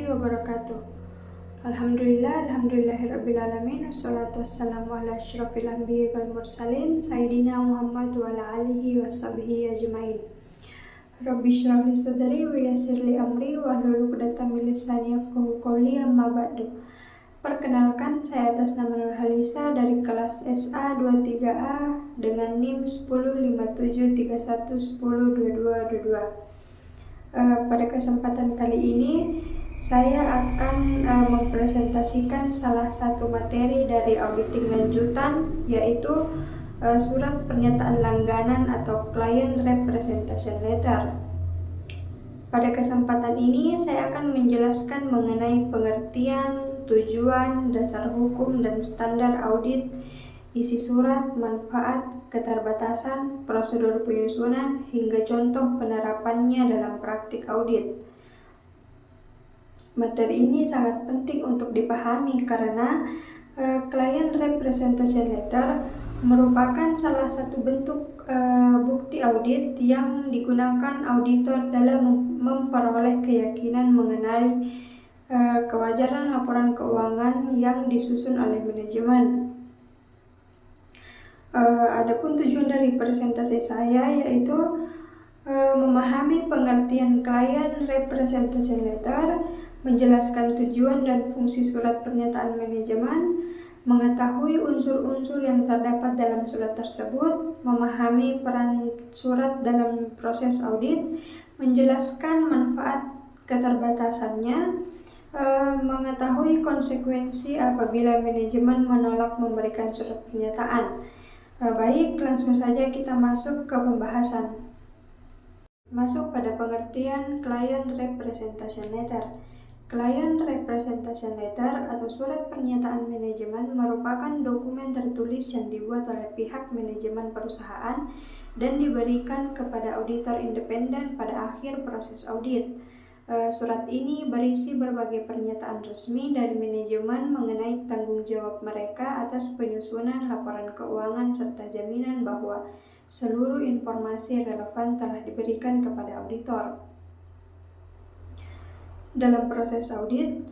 wabarakatuh. Alhamdulillahirrabbilalamin. Wassalatu wassalamu ala asyrafil anbiya wal mursalin Sayyidina Muhammad wa ala alihi wa sahbihi ajmain. Rabbi syrah li sadri wa yassir li amri wa hlul 'uqdatam min lisani yafqahu qawli, amma ba'du. Perkenalkan, saya atas nama Nurhalisa dari kelas SA 23A dengan NIM 105731102222. Pada kesempatan kali ini saya akan mempresentasikan salah satu materi dari auditing lanjutan, yaitu surat pernyataan langganan atau Client Representation Letter. Pada kesempatan ini saya akan menjelaskan mengenai pengertian, tujuan, dasar hukum dan standar audit, isi surat, manfaat, keterbatasan, prosedur penyusunan, hingga contoh penerapannya dalam praktik audit. Materi ini sangat penting untuk dipahami karena Client Representation Letter merupakan salah satu bentuk bukti audit yang digunakan auditor dalam memperoleh keyakinan mengenai kewajaran laporan keuangan yang disusun oleh manajemen. Adapun tujuan dari presentasi saya yaitu memahami pengertian Client Representation Letter, menjelaskan tujuan dan fungsi surat pernyataan manajemen, mengetahui unsur-unsur yang terdapat dalam surat tersebut, memahami peran surat dalam proses audit, menjelaskan manfaat keterbatasannya, mengetahui konsekuensi apabila manajemen menolak memberikan surat pernyataan. Baik, langsung saja kita masuk ke pembahasan. Masuk pada pengertian Client Representation Letter. Client Representation Letter atau surat pernyataan manajemen merupakan dokumen tertulis yang dibuat oleh pihak manajemen perusahaan dan diberikan kepada auditor independen pada akhir proses audit. Surat ini berisi berbagai pernyataan resmi dari manajemen mengenai tanggung jawab mereka atas penyusunan laporan keuangan serta jaminan bahwa seluruh informasi relevan telah diberikan kepada auditor. Dalam proses audit,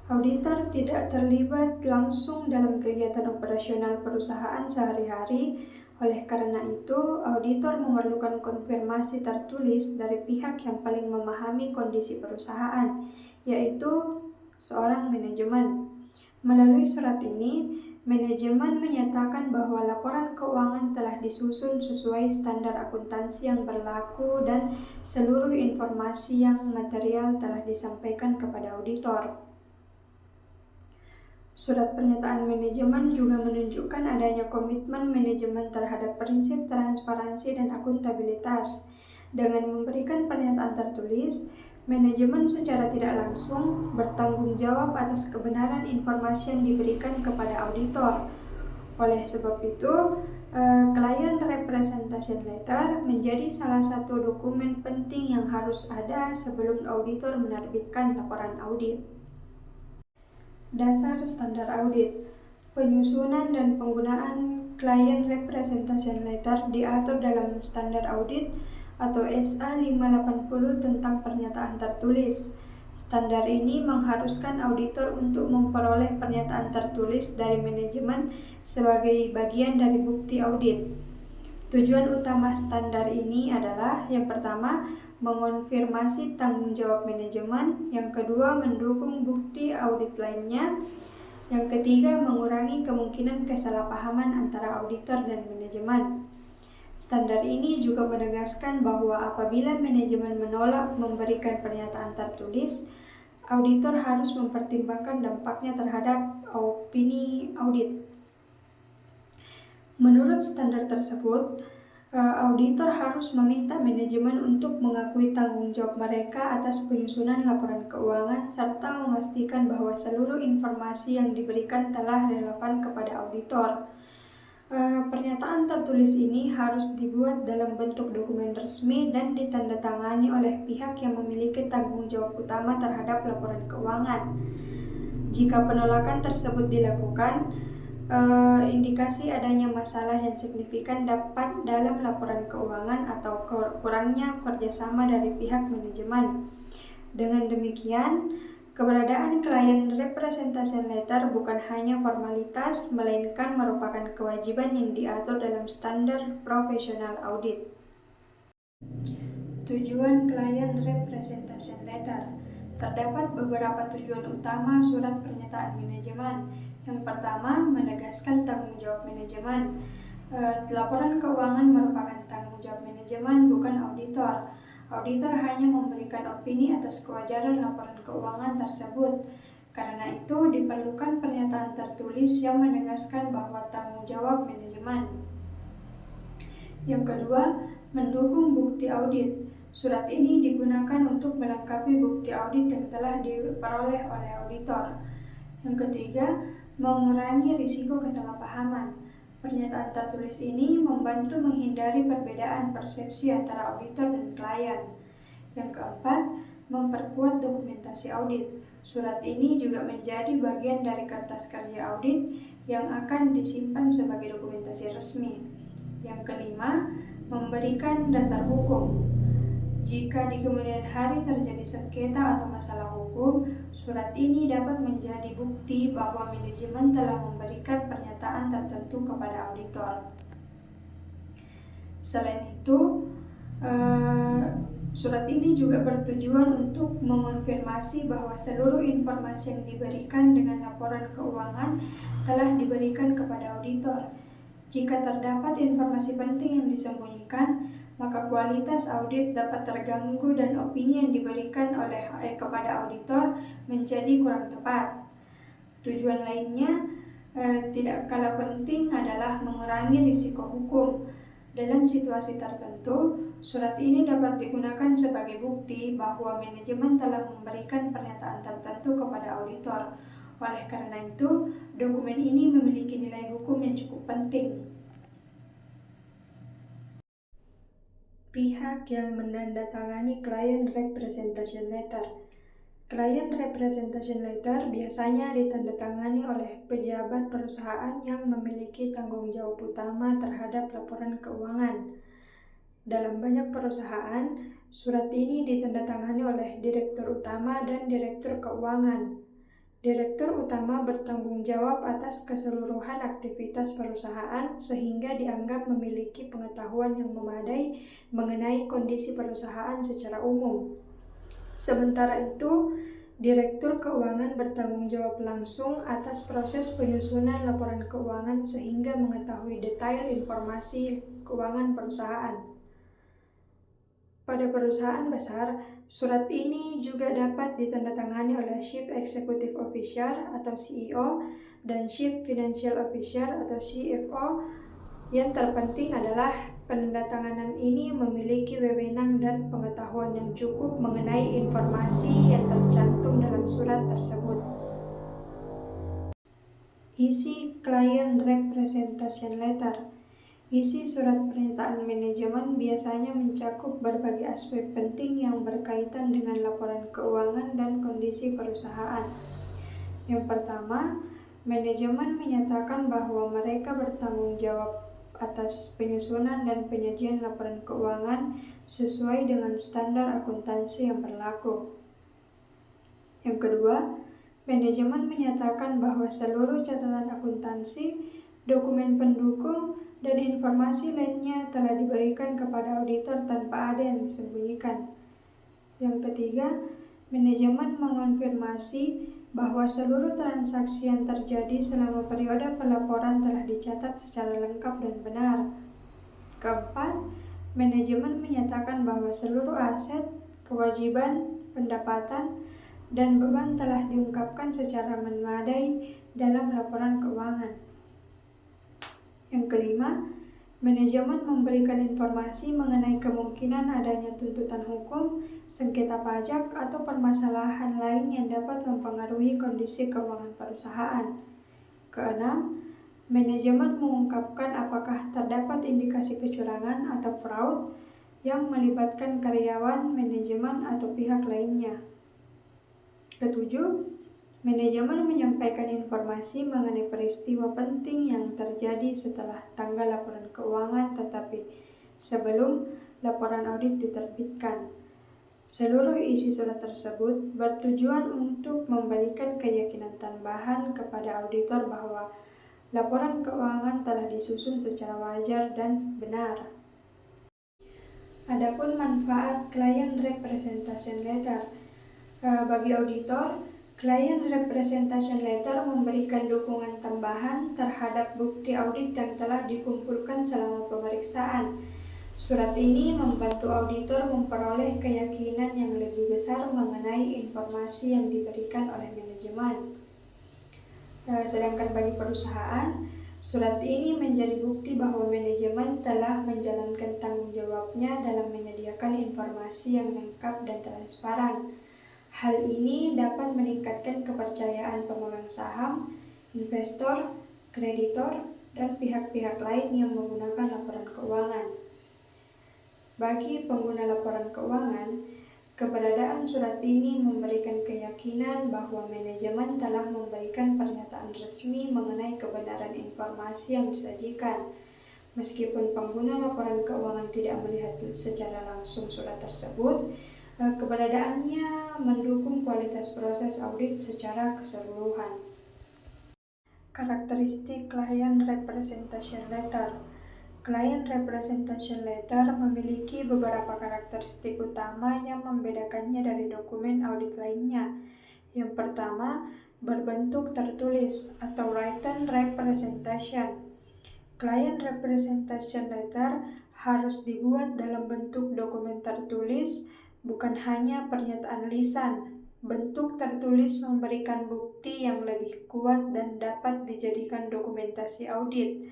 auditor tidak terlibat langsung dalam kegiatan operasional perusahaan sehari-hari. Oleh karena itu, auditor memerlukan konfirmasi tertulis dari pihak yang paling memahami kondisi perusahaan, yaitu seorang manajemen. Melalui surat ini, manajemen menyatakan bahwa laporan keuangan telah disusun sesuai standar akuntansi yang berlaku dan seluruh informasi yang material telah disampaikan kepada auditor. Surat pernyataan manajemen juga menunjukkan adanya komitmen manajemen terhadap prinsip transparansi dan akuntabilitas. Dengan memberikan pernyataan tertulis, manajemen secara tidak langsung bertanggung jawab atas kebenaran informasi yang diberikan kepada auditor. Oleh sebab itu, Client Representation Letter menjadi salah satu dokumen penting yang harus ada sebelum auditor menerbitkan laporan audit. Dasar standar audit. Penyusunan dan penggunaan Client Representation Letter diatur dalam standar audit atau SA 580 tentang pernyataan tertulis. Standar ini mengharuskan auditor untuk memperoleh pernyataan tertulis dari manajemen sebagai bagian dari bukti audit. Tujuan utama standar ini adalah yang pertama, mengonfirmasi tanggung jawab manajemen, yang kedua, mendukung bukti audit lainnya, yang ketiga, mengurangi kemungkinan kesalahpahaman antara auditor dan manajemen. Standar ini juga menegaskan bahwa apabila manajemen menolak memberikan pernyataan tertulis, auditor harus mempertimbangkan dampaknya terhadap opini audit. Menurut standar tersebut, auditor harus meminta manajemen untuk mengakui tanggung jawab mereka atas penyusunan laporan keuangan serta memastikan bahwa seluruh informasi yang diberikan telah relevan kepada auditor. Pernyataan tertulis ini harus dibuat dalam bentuk dokumen resmi dan ditandatangani oleh pihak yang memiliki tanggung jawab utama terhadap laporan keuangan. Jika penolakan tersebut dilakukan, indikasi adanya masalah yang signifikan dapat dalam laporan keuangan atau kurangnya kerjasama dari pihak manajemen. Dengan demikian, Keberadaan client representation letter bukan hanya formalitas, melainkan merupakan kewajiban yang diatur dalam standar profesional audit. Tujuan client representation letter. Terdapat beberapa tujuan utama surat pernyataan manajemen. Yang pertama, menegaskan tanggung jawab manajemen. Laporan keuangan merupakan tanggung jawab manajemen, bukan auditor. Auditor hanya memberikan opini atas kewajaran laporan keuangan tersebut. Karena itu, diperlukan pernyataan tertulis yang menegaskan bahwa tanggung jawab manajemen. Yang kedua, mendukung bukti audit. Surat ini digunakan untuk melengkapi bukti audit yang telah diperoleh oleh auditor. Yang ketiga, mengurangi risiko kesalahpahaman. Pernyataan tertulis ini membantu menghindari perbedaan persepsi antara auditor dan klien. Yang keempat, memperkuat dokumentasi audit. Surat ini juga menjadi bagian dari kertas kerja audit yang akan disimpan sebagai dokumentasi resmi. Yang kelima, memberikan dasar hukum. Jika di kemudian hari terjadi sengketa atau masalah hukum, surat ini dapat menjadi bukti bahwa manajemen telah memberikan pernyataan tertentu kepada auditor. Selain itu, surat ini juga bertujuan untuk mengonfirmasi bahwa seluruh informasi yang diberikan dengan laporan keuangan telah diberikan kepada auditor. Jika terdapat informasi penting yang disembunyikan, maka kualitas audit dapat terganggu dan opini yang diberikan kepada auditor menjadi kurang tepat. Tujuan lainnya tidak kalah penting adalah mengurangi risiko hukum. Dalam situasi tertentu, surat ini dapat digunakan sebagai bukti bahwa manajemen telah memberikan pernyataan tertentu kepada auditor. Oleh karena itu, dokumen ini memiliki nilai hukum yang cukup penting. Pihak yang menandatangani client representation letter. Client representation letter biasanya ditandatangani oleh pejabat perusahaan yang memiliki tanggung jawab utama terhadap laporan keuangan. Dalam banyak perusahaan, surat ini ditandatangani oleh direktur utama dan direktur keuangan. Direktur utama bertanggung jawab atas keseluruhan aktivitas perusahaan sehingga dianggap memiliki pengetahuan yang memadai mengenai kondisi perusahaan secara umum. Sementara itu, direktur keuangan bertanggung jawab langsung atas proses penyusunan laporan keuangan sehingga mengetahui detail informasi keuangan perusahaan. Pada perusahaan besar, surat ini juga dapat ditandatangani oleh Chief Executive Officer atau CEO dan Chief Financial Officer atau CFO. Yang terpenting adalah penandatanganan ini memiliki wewenang dan pengetahuan yang cukup mengenai informasi yang tercantum dalam surat tersebut. Isi Client Representation Letter. Isi surat pernyataan manajemen biasanya mencakup berbagai aspek penting yang berkaitan dengan laporan keuangan dan kondisi perusahaan. Yang pertama, manajemen menyatakan bahwa mereka bertanggung jawab atas penyusunan dan penyajian laporan keuangan sesuai dengan standar akuntansi yang berlaku. Yang kedua, manajemen menyatakan bahwa seluruh catatan akuntansi, dokumen pendukung, dan informasi lainnya telah diberikan kepada auditor tanpa ada yang disembunyikan. Yang ketiga, manajemen mengonfirmasi bahwa seluruh transaksi yang terjadi selama periode pelaporan telah dicatat secara lengkap dan benar. Keempat, manajemen menyatakan bahwa seluruh aset, kewajiban, pendapatan, dan beban telah diungkapkan secara memadai dalam laporan keuangan. Yang kelima, manajemen memberikan informasi mengenai kemungkinan adanya tuntutan hukum, sengketa pajak, atau permasalahan lain yang dapat mempengaruhi kondisi keuangan perusahaan. Keenam, manajemen mengungkapkan apakah terdapat indikasi kecurangan atau fraud yang melibatkan karyawan, manajemen, atau pihak lainnya. Ketujuh, manajemen menyampaikan informasi mengenai peristiwa penting yang terjadi setelah tanggal laporan keuangan tetapi sebelum laporan audit diterbitkan. Seluruh isi surat tersebut bertujuan untuk memberikan keyakinan tambahan kepada auditor bahwa laporan keuangan telah disusun secara wajar dan benar. Adapun manfaat Client Representation Letter bagi auditor, Client Representation Letter memberikan dukungan tambahan terhadap bukti audit yang telah dikumpulkan selama pemeriksaan. Surat ini membantu auditor memperoleh keyakinan yang lebih besar mengenai informasi yang diberikan oleh manajemen. Sedangkan bagi perusahaan, surat ini menjadi bukti bahwa manajemen telah menjalankan tanggung jawabnya dalam menyediakan informasi yang lengkap dan transparan. Hal ini dapat meningkatkan kepercayaan pemegang saham, investor, kreditor, dan pihak-pihak lain yang menggunakan laporan keuangan. Bagi pengguna laporan keuangan, keberadaan surat ini memberikan keyakinan bahwa manajemen telah memberikan pernyataan resmi mengenai kebenaran informasi yang disajikan. Meskipun pengguna laporan keuangan tidak melihat secara langsung surat tersebut, keberadaannya mendukung kualitas proses audit secara keseluruhan. Karakteristik Client Representation Letter. Client Representation Letter memiliki beberapa karakteristik utama yang membedakannya dari dokumen audit lainnya. Yang pertama, berbentuk tertulis atau written representation. Client Representation Letter harus dibuat dalam bentuk dokumen tertulis, bukan hanya pernyataan lisan. Bentuk tertulis memberikan bukti yang lebih kuat dan dapat dijadikan dokumentasi audit.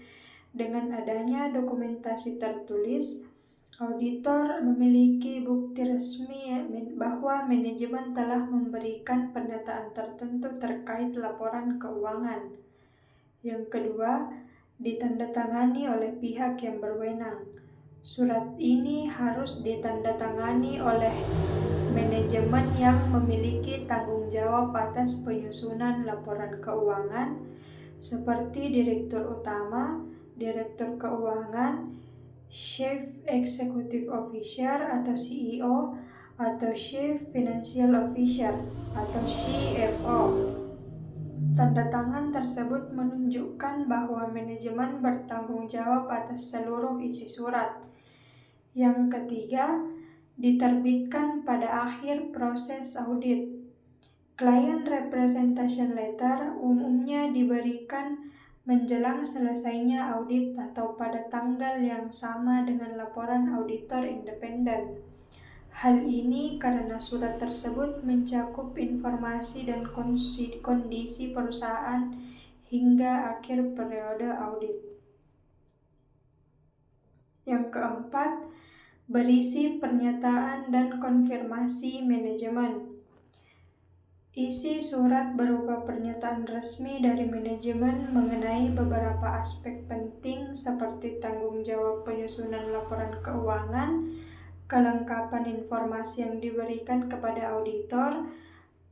Dengan adanya dokumentasi tertulis, auditor memiliki bukti resmi bahwa manajemen telah memberikan pernyataan tertentu terkait laporan keuangan. Yang kedua, ditandatangani oleh pihak yang berwenang. Surat ini harus ditandatangani oleh manajemen yang memiliki tanggung jawab atas penyusunan laporan keuangan, seperti Direktur Utama, Direktur Keuangan, Chief Executive Officer atau CEO, atau Chief Financial Officer atau CFO. Tanda tangan tersebut menunjukkan bahwa manajemen bertanggung jawab atas seluruh isi surat. Yang ketiga, diterbitkan pada akhir proses audit. Client Representation Letter umumnya diberikan menjelang selesainya audit atau pada tanggal yang sama dengan laporan auditor independen. Hal ini karena surat tersebut mencakup informasi dan kondisi perusahaan hingga akhir periode audit. Yang keempat, berisi pernyataan dan konfirmasi manajemen. Isi surat berupa pernyataan resmi dari manajemen mengenai beberapa aspek penting seperti tanggung jawab penyusunan laporan keuangan, kelengkapan informasi yang diberikan kepada auditor,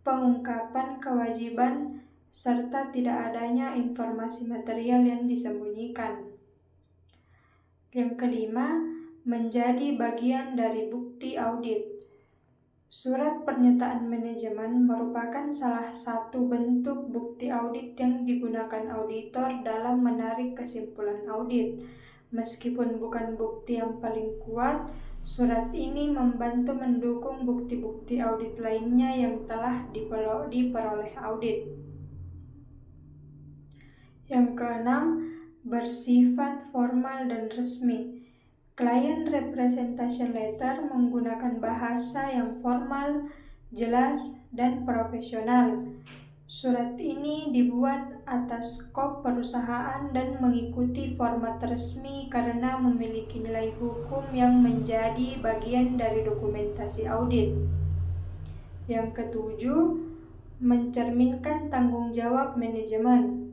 pengungkapan kewajiban, serta tidak adanya informasi material yang disembunyikan. Yang kelima, menjadi bagian dari bukti audit. Surat pernyataan manajemen merupakan salah satu bentuk bukti audit yang digunakan auditor dalam menarik kesimpulan audit. Meskipun bukan bukti yang paling kuat, surat ini membantu mendukung bukti-bukti audit lainnya yang telah diperoleh audit. Yang keenam, bersifat formal dan resmi. Client Representation Letter menggunakan bahasa yang formal, jelas, dan profesional. Surat ini dibuat atas skop perusahaan dan mengikuti format resmi karena memiliki nilai hukum yang menjadi bagian dari dokumentasi audit. Yang ketujuh, mencerminkan tanggung jawab manajemen.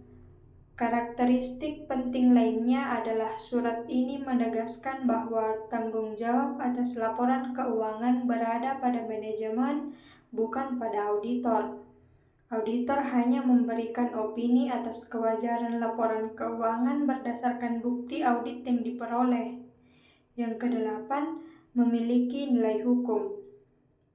Karakteristik penting lainnya adalah surat ini menegaskan bahwa tanggung jawab atas laporan keuangan berada pada manajemen, bukan pada auditor. Auditor hanya memberikan opini atas kewajaran laporan keuangan berdasarkan bukti audit yang diperoleh. Yang kedelapan, memiliki nilai hukum.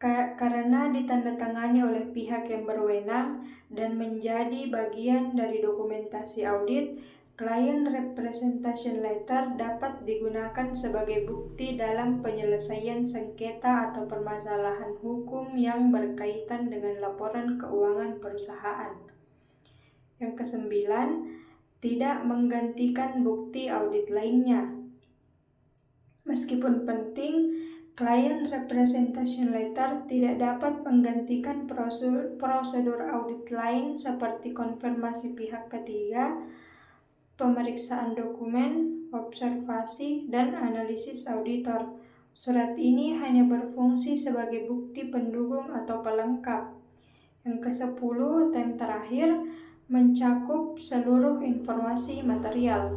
karena ditandatangani oleh pihak yang berwenang dan menjadi bagian dari dokumentasi audit, Client Representation Letter dapat digunakan sebagai bukti dalam penyelesaian sengketa atau permasalahan hukum yang berkaitan dengan laporan keuangan perusahaan. Yang kesembilan, tidak menggantikan bukti audit lainnya. Meskipun penting, Client Representation Letter tidak dapat menggantikan prosedur audit lain seperti konfirmasi pihak ketiga, pemeriksaan dokumen, observasi, dan analisis auditor. Surat ini hanya berfungsi sebagai bukti pendukung atau pelengkap. Yang ke-10 atau yang terakhir, mencakup seluruh informasi material.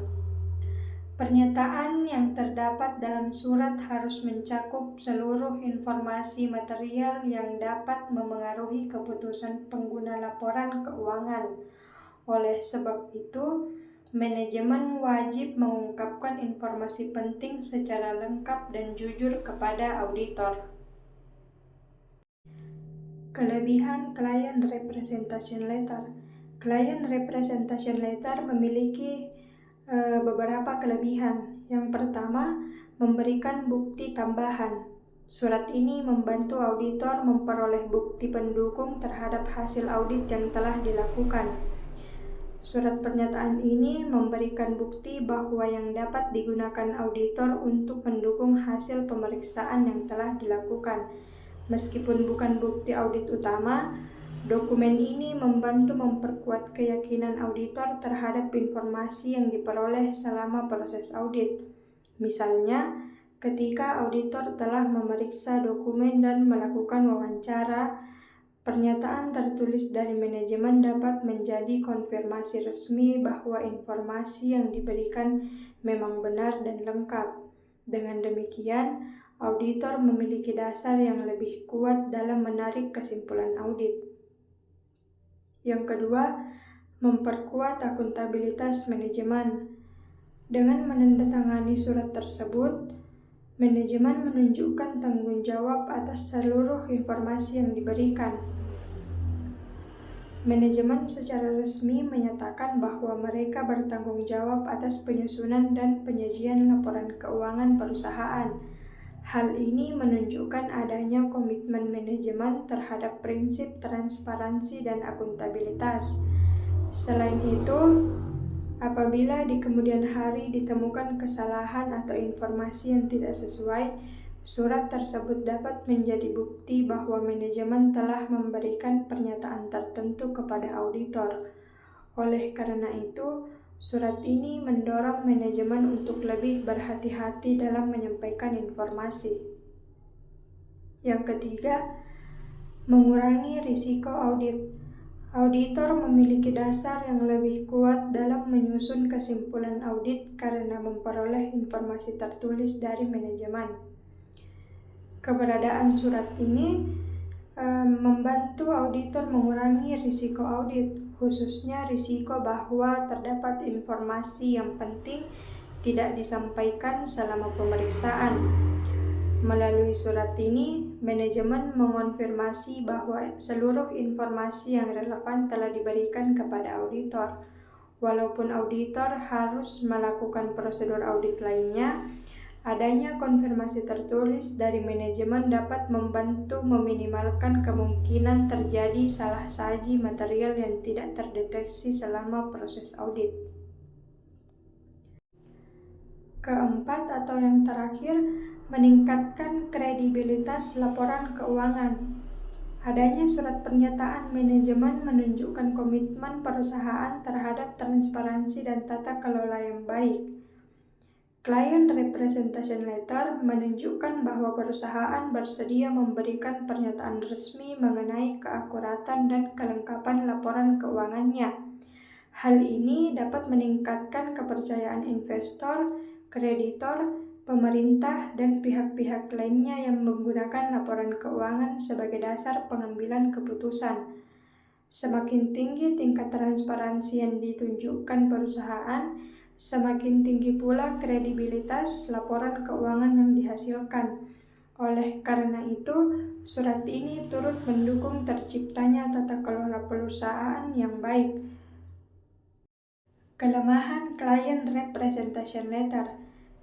Pernyataan yang terdapat dalam surat harus mencakup seluruh informasi material yang dapat memengaruhi keputusan pengguna laporan keuangan. Oleh sebab itu, manajemen wajib mengungkapkan informasi penting secara lengkap dan jujur kepada auditor. Kelebihan Client Representation Letter. Client Representation Letter memiliki beberapa kelebihan. Yang pertama, memberikan bukti tambahan. Surat ini membantu auditor memperoleh bukti pendukung terhadap hasil audit yang telah dilakukan. Surat pernyataan ini memberikan bukti bahwa yang dapat digunakan auditor untuk mendukung hasil pemeriksaan yang telah dilakukan. Meskipun bukan bukti audit utama, dokumen ini membantu memperkuat keyakinan auditor terhadap informasi yang diperoleh selama proses audit. Misalnya, ketika auditor telah memeriksa dokumen dan melakukan wawancara, pernyataan tertulis dari manajemen dapat menjadi konfirmasi resmi bahwa informasi yang diberikan memang benar dan lengkap. Dengan demikian, auditor memiliki dasar yang lebih kuat dalam menarik kesimpulan audit. Yang kedua, memperkuat akuntabilitas manajemen. Dengan menandatangani surat tersebut, manajemen menunjukkan tanggung jawab atas seluruh informasi yang diberikan. Manajemen secara resmi menyatakan bahwa mereka bertanggung jawab atas penyusunan dan penyajian laporan keuangan perusahaan. Hal ini menunjukkan adanya komitmen manajemen terhadap prinsip transparansi dan akuntabilitas. Selain itu, apabila di kemudian hari ditemukan kesalahan atau informasi yang tidak sesuai, surat tersebut dapat menjadi bukti bahwa manajemen telah memberikan pernyataan tertentu kepada auditor. Oleh karena itu, surat ini mendorong manajemen untuk lebih berhati-hati dalam menyampaikan informasi. Yang ketiga, mengurangi risiko audit. Auditor memiliki dasar yang lebih kuat dalam menyusun kesimpulan audit karena memperoleh informasi tertulis dari manajemen. Keberadaan surat ini membantu auditor mengurangi risiko audit, khususnya risiko bahwa terdapat informasi yang penting tidak disampaikan selama pemeriksaan. Melalui surat ini, manajemen mengonfirmasi bahwa seluruh informasi yang relevan telah diberikan kepada auditor. Walaupun auditor harus melakukan prosedur audit lainnya, adanya konfirmasi tertulis dari manajemen dapat membantu meminimalkan kemungkinan terjadi salah saji material yang tidak terdeteksi selama proses audit. Keempat atau yang terakhir, meningkatkan kredibilitas laporan keuangan. Adanya surat pernyataan manajemen menunjukkan komitmen perusahaan terhadap transparansi dan tata kelola yang baik. Client Representation Letter menunjukkan bahwa perusahaan bersedia memberikan pernyataan resmi mengenai keakuratan dan kelengkapan laporan keuangannya. Hal ini dapat meningkatkan kepercayaan investor, kreditor, pemerintah, dan pihak-pihak lainnya yang menggunakan laporan keuangan sebagai dasar pengambilan keputusan. Semakin tinggi tingkat transparansi yang ditunjukkan perusahaan, semakin tinggi pula kredibilitas laporan keuangan yang dihasilkan. Oleh karena itu, surat ini turut mendukung terciptanya tata kelola perusahaan yang baik. Kelemahan Client Representation Letter.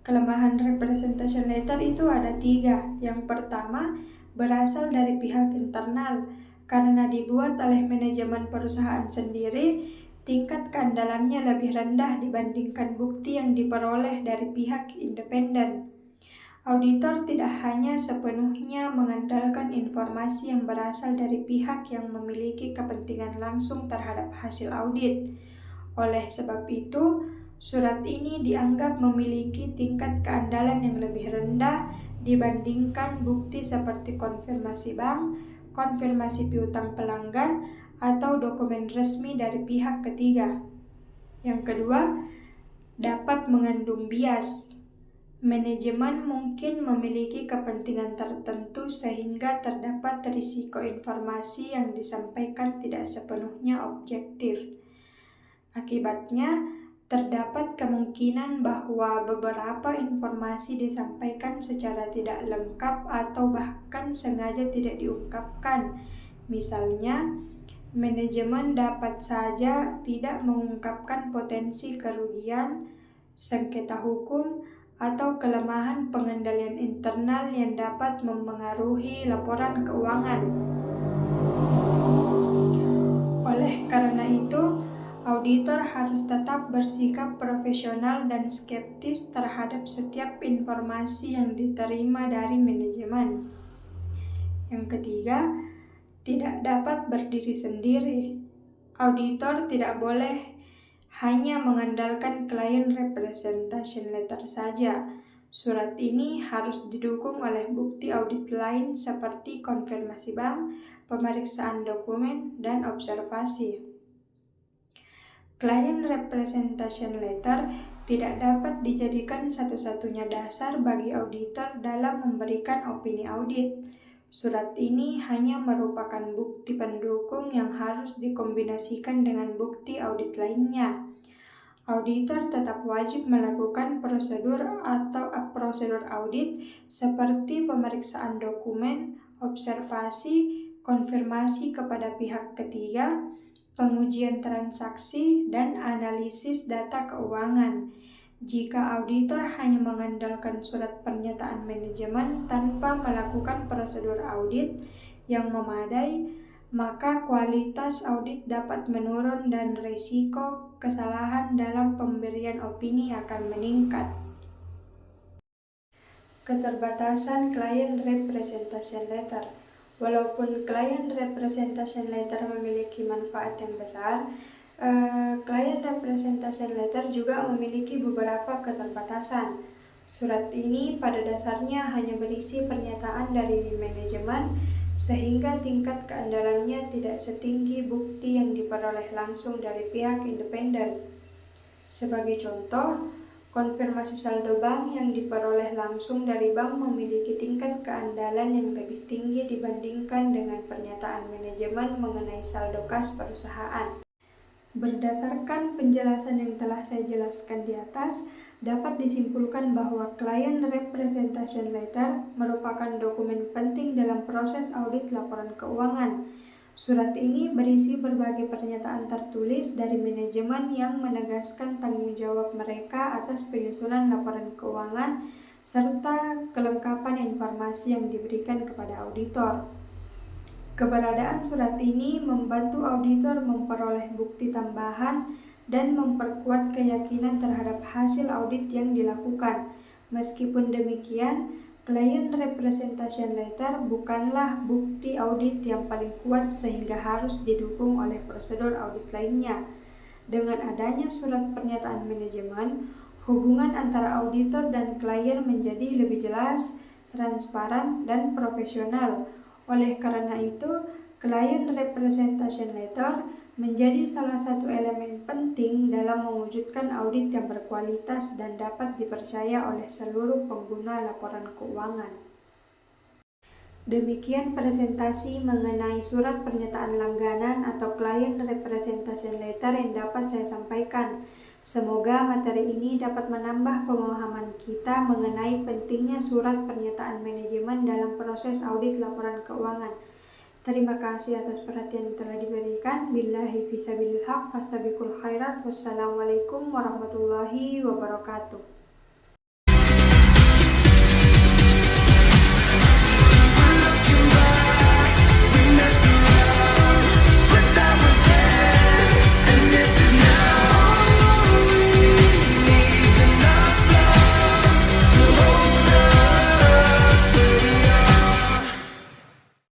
Kelemahan representation letter itu ada 3. Yang pertama, berasal dari pihak internal. Karena dibuat oleh manajemen perusahaan sendiri, tingkat keandalannya lebih rendah dibandingkan bukti yang diperoleh dari pihak independen. Auditor tidak hanya sepenuhnya mengandalkan informasi yang berasal dari pihak yang memiliki kepentingan langsung terhadap hasil audit. Oleh sebab itu, surat ini dianggap memiliki tingkat keandalan yang lebih rendah dibandingkan bukti seperti konfirmasi bank, konfirmasi piutang pelanggan, atau dokumen resmi dari pihak ketiga. Yang kedua, dapat mengandung bias. Manajemen mungkin memiliki kepentingan tertentu sehingga terdapat risiko informasi yang disampaikan tidak sepenuhnya objektif. Akibatnya, terdapat kemungkinan bahwa beberapa informasi disampaikan secara tidak lengkap atau bahkan sengaja tidak diungkapkan. Misalnya, manajemen dapat saja tidak mengungkapkan potensi kerugian, sengketa hukum, atau kelemahan pengendalian internal yang dapat mempengaruhi laporan keuangan. Oleh karena itu, auditor harus tetap bersikap profesional dan skeptis terhadap setiap informasi yang diterima dari manajemen. Yang ketiga, tidak dapat berdiri sendiri. Auditor tidak boleh hanya mengandalkan client representation letter saja. Surat ini harus didukung oleh bukti audit lain seperti konfirmasi bank, pemeriksaan dokumen, dan observasi. Client representation letter tidak dapat dijadikan satu-satunya dasar bagi auditor dalam memberikan opini audit. Surat ini hanya merupakan bukti pendukung yang harus dikombinasikan dengan bukti audit lainnya. Auditor tetap wajib melakukan prosedur audit seperti pemeriksaan dokumen, observasi, konfirmasi kepada pihak ketiga, pengujian transaksi, dan analisis data keuangan. Jika auditor hanya mengandalkan surat pernyataan manajemen tanpa melakukan prosedur audit yang memadai, maka kualitas audit dapat menurun dan risiko kesalahan dalam pemberian opini akan meningkat. Keterbatasan Client Representation Letter. Walaupun Client Representation Letter memiliki manfaat yang besar, Client Representation Letter juga memiliki beberapa keterbatasan. Surat ini pada dasarnya hanya berisi pernyataan dari manajemen, sehingga tingkat keandalannya tidak setinggi bukti yang diperoleh langsung dari pihak independen. Sebagai contoh, konfirmasi saldo bank yang diperoleh langsung dari bank memiliki tingkat keandalan yang lebih tinggi dibandingkan dengan pernyataan manajemen mengenai saldo kas perusahaan. Berdasarkan penjelasan yang telah saya jelaskan di atas, dapat disimpulkan bahwa Client Representation Letter merupakan dokumen penting dalam proses audit laporan keuangan. Surat ini berisi berbagai pernyataan tertulis dari manajemen yang menegaskan tanggung jawab mereka atas penyusunan laporan keuangan serta kelengkapan informasi yang diberikan kepada auditor. Keberadaan surat ini membantu auditor memperoleh bukti tambahan dan memperkuat keyakinan terhadap hasil audit yang dilakukan. Meskipun demikian, Client Representation Letter bukanlah bukti audit yang paling kuat sehingga harus didukung oleh prosedur audit lainnya. Dengan adanya surat pernyataan manajemen, hubungan antara auditor dan klien menjadi lebih jelas, transparan, dan profesional. Oleh karena itu, Client Representation Letter menjadi salah satu elemen penting dalam mewujudkan audit yang berkualitas dan dapat dipercaya oleh seluruh pengguna laporan keuangan. Demikian presentasi mengenai surat pernyataan langganan atau client representation letter yang dapat saya sampaikan. Semoga materi ini dapat menambah pemahaman kita mengenai pentingnya surat pernyataan manajemen dalam proses audit laporan keuangan. Terima kasih atas perhatian yang telah diberikan. Billahi fisabilil haq, fastabiqul khairat. Wassalamualaikum warahmatullahi wabarakatuh.